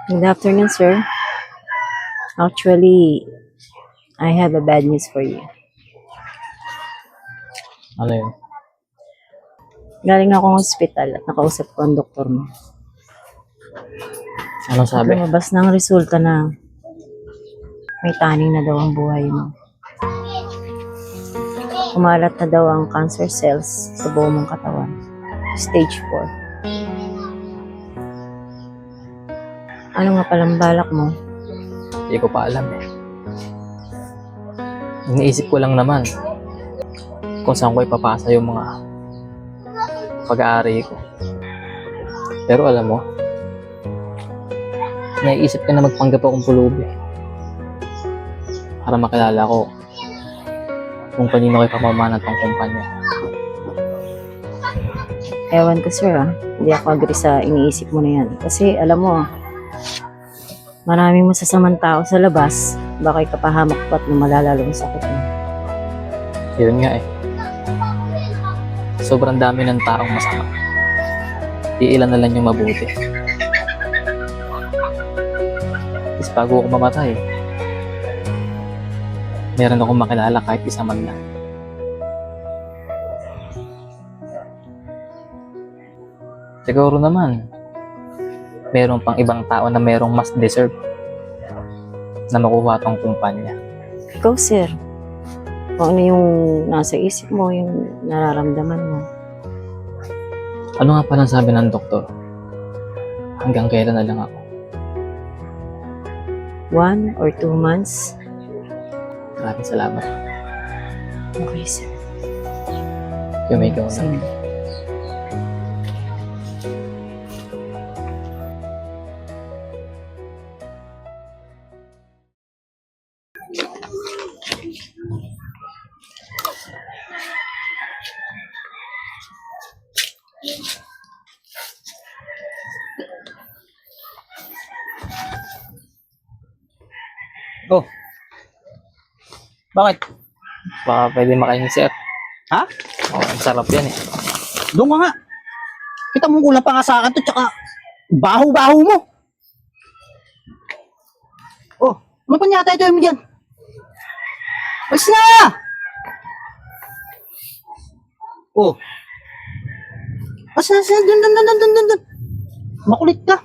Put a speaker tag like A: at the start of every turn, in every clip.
A: Good afternoon, sir. Actually, I have a bad news for you.
B: Ano yun?
A: Galing akong hospital at nakausap ko ang doktor mo.
B: Anong sabi?
A: Lumabas ng resulta na may taning na daw ang buhay mo. Kumalat na daw ang cancer cells sa buong mong katawan. Stage 4. Ano nga palang balak mo?
B: Hindi ko pa alam eh. Iniisip ko lang naman kung saan ko ipapasa yung mga pag-aari ko. Pero alam mo, naiisip ka na magpanggap akong pulubi para makilala ko kung kanino kayo pamamana ng kumpanya.
A: Ewan ko, sir, Hindi ako agree sa iniisip mo na yan. Kasi alam mo, maraming masasamang tao sa labas. Baka ikapahamak pa at lumalalo ang sakit mo.
B: Yun nga eh. Sobrang dami ng taong masama. Iilan na lang yung mabuti. Tapos bago ako mamatay, meron akong makilala kahit isa man lang. Siguro naman, meron pang ibang tao na merong mas deserve na makuha tong kumpanya.
A: Ikaw, sir. Kung ano yung nasa isip mo, yung nararamdaman mo.
B: Ano nga palang sabi ng doktor? Hanggang kailan na lang ako?
A: 1 or 2 months?
B: Maraming salamat.
A: Okay, sir.
B: Kumigaw na.
A: Sige.
C: Oh. Bakit?
B: Baka pwede makain sir.
C: Ha?
B: Oh, ang sarap yan eh.
C: Doon ka nga. Kita mo kulang pa nga sa akin to, tsaka baho-baho mo. Oh, ano pa nyata ito yung dyan? Alis na! Oh. Asa, dun. Makulit ka.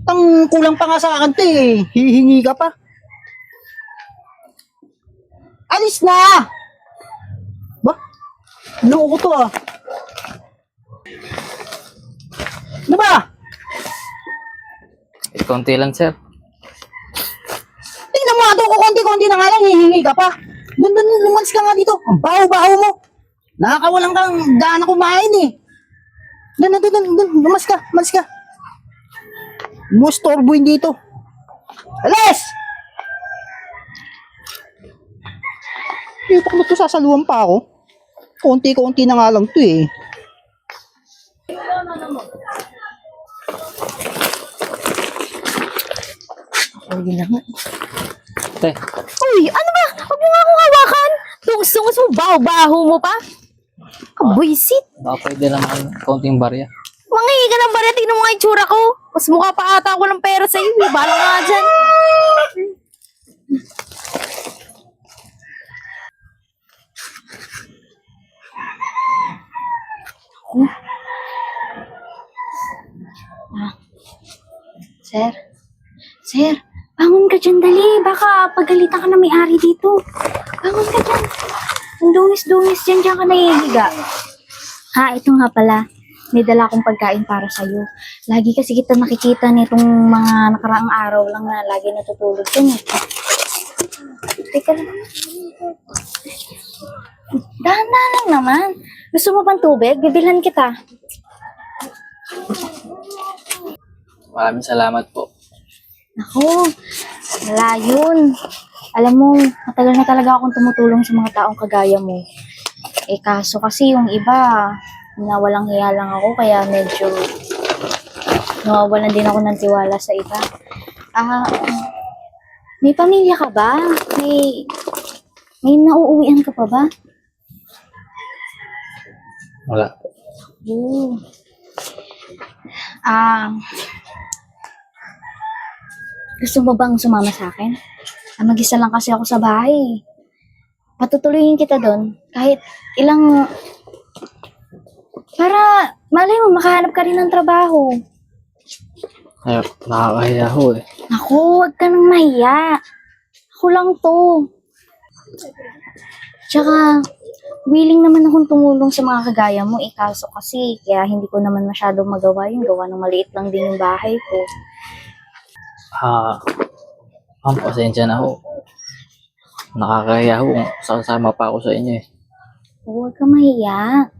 C: Tang kulang pa nga sa akin to eh. Hihingi ka pa. Alis na! Ba? Loko to ah. Ano ba?
B: Konti lang sir.
C: Tingnan mo nga ito, konti-konti na nga lang, hihingi ka pa. Doon, lumalis ka nga dito. Ang baho-baho mo. Nakakawalan kang gana kumain eh. Doon, lumas ka. Mo storboin dito. Alis! Itok na to, sasaluhan pa ako. Konti-konti na nga lang to eh.
A: Pwede na nga.
B: Te,
D: Uy, ano ba? Huwag mo nga akong hawakan. Tungus-tungus mo, baho-baho mo pa. Kabwisit.
B: baka pwede naman konting barya.
D: Mangingi ka ng barya, tingnan mo nga yung tsura ko. Mas mukha pa ata ako ng pera sa'yo. Bala nga dyan. Sir? Sir, bangon ka dyan, dali. Baka pagalitan ka na may-ari dito. Bangon ka dyan. Ang dungis-dungis dyan ka nahihiga. Ito nga pala. May dala akong pagkain para sa'yo. Lagi kasi kita nakikita nitong mga nakaraang araw lang na lagi natutulog dyan eh. Teka lang. Dahan-dahan lang naman. Gusto mo pang tubig? Bibilhan kita.
B: Maraming salamat po.
D: Ako, wala yun. Alam mo, matagal na talaga akong tumutulong sa mga taong kagaya mo. Kaso kasi yung iba, nawalang hiya lang ako, kaya medyo nawawalan din ako ng tiwala sa iba. May pamilya ka ba? May nauuwian ka pa ba?
B: Wala.
D: Oo. Ah, gusto mo bang sumama sa akin? Mag-isa lang kasi ako sa bahay. Patutuloyin kita doon. Kahit ilang... Para, malay mo, makahanap ka rin ng trabaho.
B: Ay, nakakahiya ho eh.
D: Naku, huwag ka nang mahiya. Ako lang to. Tsaka, willing naman akong tumulong sa mga kagaya mo. Kaso kasi, kaya hindi ko naman masyadong magawa yung gawa ng maliit lang din yung bahay ko.
B: Ma'am, pasensya na ho. Nakakahiya ho kung sasama pa ako sa inyo eh.
D: Huwag ka mahiya.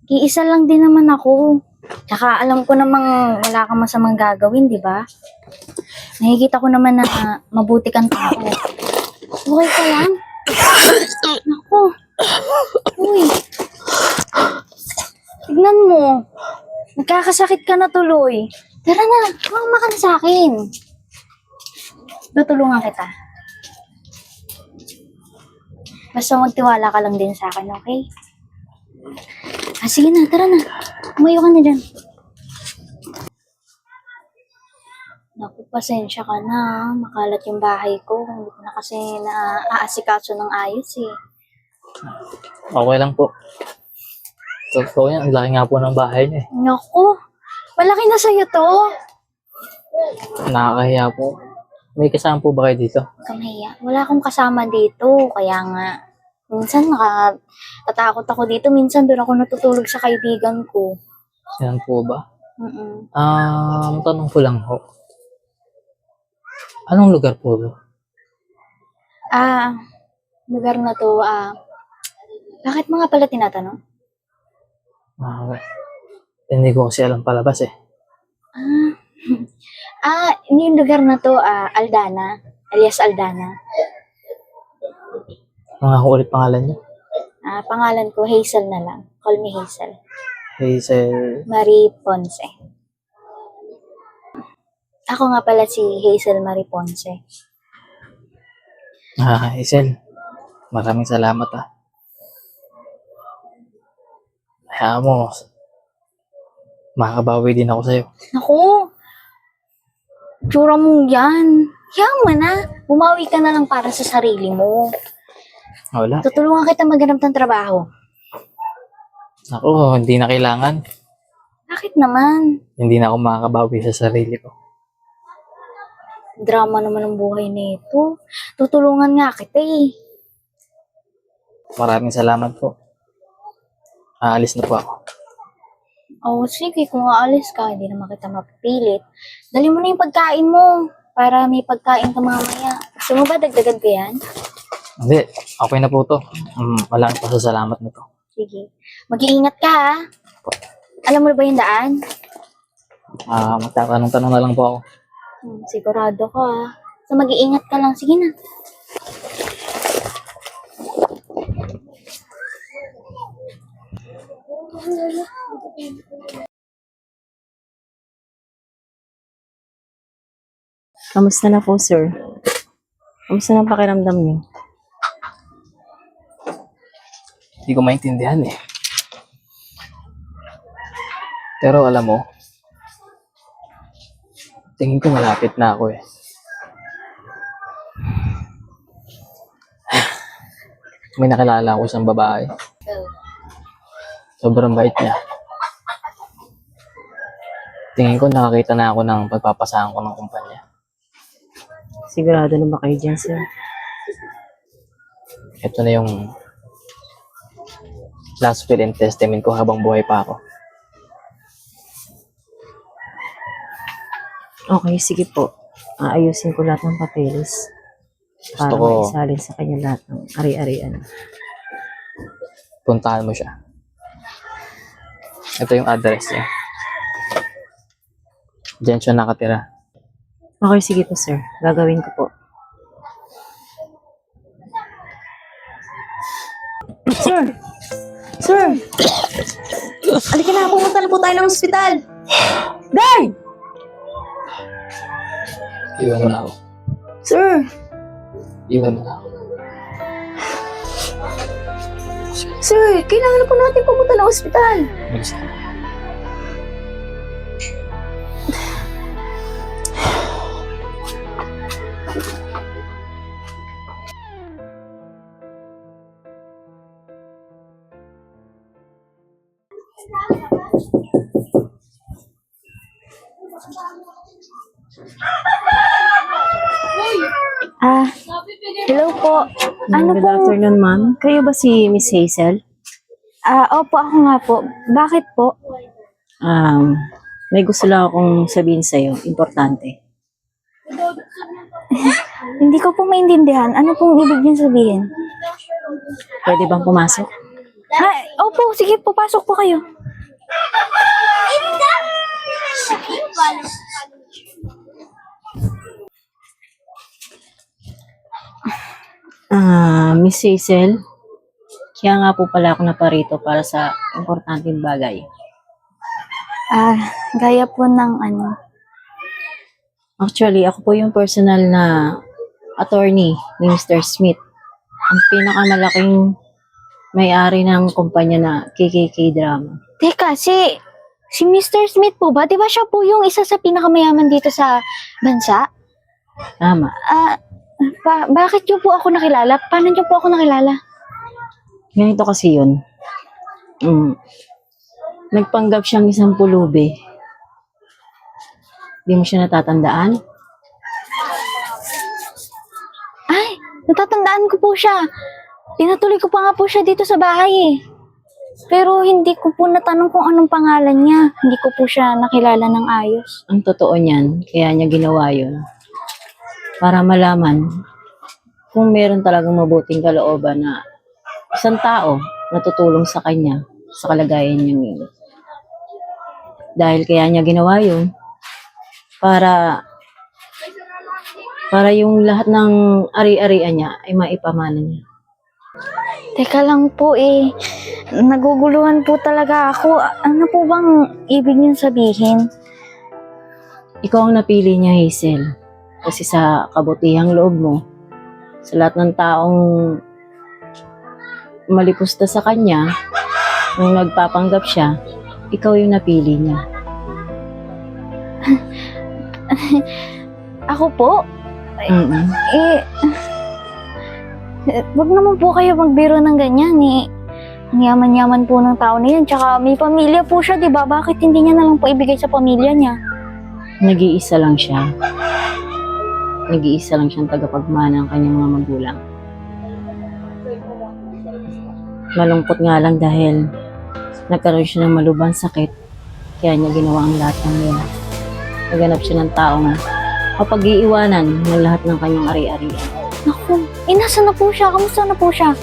D: Iisa lang din naman ako. Tsaka alam ko namang wala kang masamang gagawin, di ba? Nakikita ko naman na mabuti kang tao. Okay ka lang? Naku. Uy. Tignan mo. Nagkakasakit ka na tuloy. Tara na, kumama ka na sa akin. Tutulungan kita. Basta magtiwala ka lang din sa akin, okay? Sige na, tara na. Umayo ka na dyan. Naku, pasensya ka na. Makalat yung bahay ko. Hindi ko na kasi naaasikaso ng ayos eh.
B: Okay lang po. Totoo yan, ang laki nga po ng bahay niyo eh.
D: Naku, malaki na sa'yo to.
B: Nakakahiya po. May kasama po ba kayo dito?
D: Kamahiya. Wala akong kasama dito. Kaya nga, minsan nakatatakot ako dito. Minsan doon ako natutulog sa kaibigan ko.
B: Yan po ba?
D: Mm-mm.
B: Tanong ko lang ho. Anong lugar po ba?
D: Lugar na to, bakit mga pala tinatanong?
B: Hindi ko kasi alam palabas eh.
D: Yung lugar na to, Aldana, alias Aldana.
B: Mga ko ulit pangalan niyo?
D: Pangalan ko, Hazel na lang. Call me Hazel.
B: Hazel.
D: Marie Ponce. Ako nga pala si Hazel Marie Ponce.
B: Hazel. Maraming salamat Hayaan mo. Makakabawi din ako sa'yo.
D: Naku! Tsura mo yan. Yaman na. Bumawi ka na lang para sa sarili mo.
B: Wala.
D: Tutulungan kita maghanap ng trabaho.
B: Ako, hindi na kailangan.
D: Bakit naman?
B: Hindi na ako makakabawi sa sarili ko.
D: Drama naman ang buhay nito. Tutulungan nga kita eh.
B: Maraming salamat po. Aalis na po ako.
D: Sige, kung aalis ka, hindi naman kita mapipilit. Dali mo na yung pagkain mo para may pagkain ka mamaya. Gusto mo ba dagdagan ko yan?
B: Hindi, okay na po to. Maraming pasasalamat na to.
D: Sige. Mag-iingat ka ha. Alam mo ba yung daan?
B: Magtatanong-tanong na lang po ako.
D: Sigurado ka ha. So mag-iingat ka lang. Sige na.
A: Kamusta na po, sir? Kamusta na ang pakiramdam niyo?
B: Hindi ko maintindihan eh. Pero alam mo, tingin ko malapit na ako eh. May nakilala ako isang babae. Sobrang bait niya. Tingin ko nakakita na ako ng pagpapasahan ko ng kumpanya.
A: Sigurado na ba kayo dyan, sir?
B: Ito na yung last will and testament ko habang buhay pa ako.
A: Okay, sige po. Aayusin ko lahat ng papeles para
B: Gusto ko
A: maisalin sa kanya lahat ng ari-arian.
B: puntahan mo siya. Ito yung address niya. Diyan siya nakatira.
A: Okay, sige po, sir. Gagawin ko po.
E: Sir! Sir! Halika na, pumunta na po tayo ng ospital! Guard!
B: Iwan mo na ako.
E: Sir!
B: Iwan mo na ako.
E: Sir, kailangan na po natin pumunta ng ospital.
B: Bilis na.
D: Hello po. Ano
A: Good
D: po?
A: afternoon, ma'am. Kayo ba si Miss Hazel?
D: Opo, ako nga po. Bakit po?
A: May gusto lang akong sabihin sa'yo. Importante.
D: Hindi ko po maintindihan. Ano pong ibig niyo sabihin?
A: Pwede bang pumasok?
D: Opo, sige po, pasok po kayo.
A: Miss Hazel, kaya nga po pala ako naparito para sa importanteng bagay.
D: Gaya po ng ano.
A: Actually, ako po yung personal na attorney ni Mr. Smith. Ang pinakamalaking may-ari ng kumpanya na KKK Drama.
D: Teka, si Mr. Smith po ba? Di ba siya po yung isa sa pinakamayaman dito sa bansa?
A: Tama.
D: Bakit niyo po ako nakilala? Paano niyo po ako nakilala?
A: Ganito kasi yun. Nagpanggap siyang isang pulubi. Di mo siya natatandaan?
D: Ay, natatandaan ko po siya. Pinatuloy ko pa nga po siya dito sa bahay eh. Pero hindi ko po natanong kung anong pangalan niya. Hindi ko po siya nakilala ng ayos.
A: Ang totoo niyan, kaya niya ginawa yun. Para malaman kung meron talagang mabuting kalooban na isang tao na tutulong sa kanya sa kalagayan niya ngayon. Dahil kaya niya ginawa yun, para yung lahat ng ari-arian niya ay maipamana niya.
D: Teka lang po eh. Naguguluhan po talaga ako. Ano po bang ibig niyong sabihin?
A: Ikaw ang napili niya, Hazel. Kasi sa kabutihang loob mo, sa lahat ng taong malipusta sa kanya, nung nagpapanggap siya, ikaw yung napili niya.
D: Ako po?
A: Mm-mm.
D: Wag naman po kayo magbiro ng ganyan eh. Ang yaman-yaman po ng tao na yan. Tsaka may pamilya po siya, di ba? Bakit hindi niya na lang po ibigay sa pamilya niya?
A: Nag-iisa lang siya. Nag-iisa lang siyang tagapagmana ng kanyang mga magulang. Malungkot nga lang dahil nagkaroon siya ng malubhang sakit, kaya niya ginawa ang lahat ng yun. Naganap siya ng taong kapag-iiwanan ng lahat ng kanyang ari-arian.
D: Naku, nasa na po siya? Kamusta na po siya?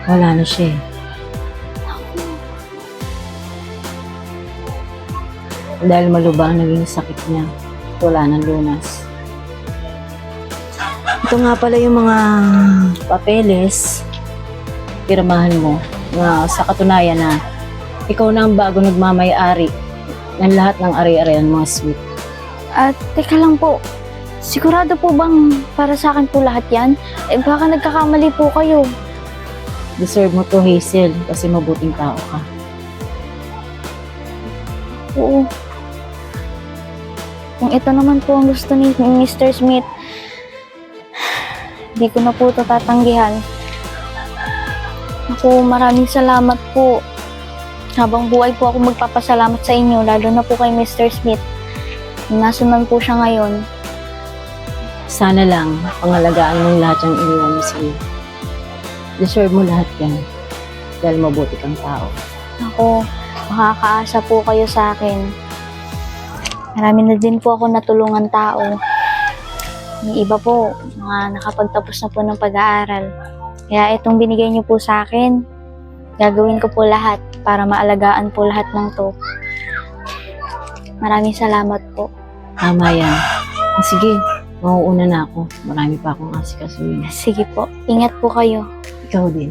A: Wala na siya eh. Dahil malubha ang naging sakit niya, wala nang lunas. Ito nga pala yung mga papeles, pirmahan mo, na sa katunayan na ikaw na ang bago nagmamay-ari ng lahat ng ari-arian mga sweet.
D: Teka lang po. Sigurado po bang para sa akin po lahat yan? Baka nagkakamali po kayo.
A: Deserve mo to, Hazel, kasi mabuting tao ka.
D: Oo. Kung ito naman po ang gusto ni Mr. Smith, hindi ko na po ito tatanggihan. Ako, maraming salamat po. Habang buhay po ako magpapasalamat sa inyo, lalo na po kay Mr. Smith. Nasundan po siya ngayon.
A: Sana lang, pangalagaan mong lahat yung iniwan mo sa'yo. Deserve mo lahat yan, dahil mabuti kang tao.
D: Ako, makakaasa po kayo sa akin. Marami na din po ako natulungan tao. Yung iba po, mga nakapagtapos na po ng pag-aaral. Kaya itong binigay niyo po sa akin, gagawin ko po lahat para maalagaan po lahat ng to. Maraming salamat po.
A: Tama yan. Sige, mauuna na ako. Marami pa akong asikasuhin.
D: Sige po, ingat po kayo.
A: Ikaw din.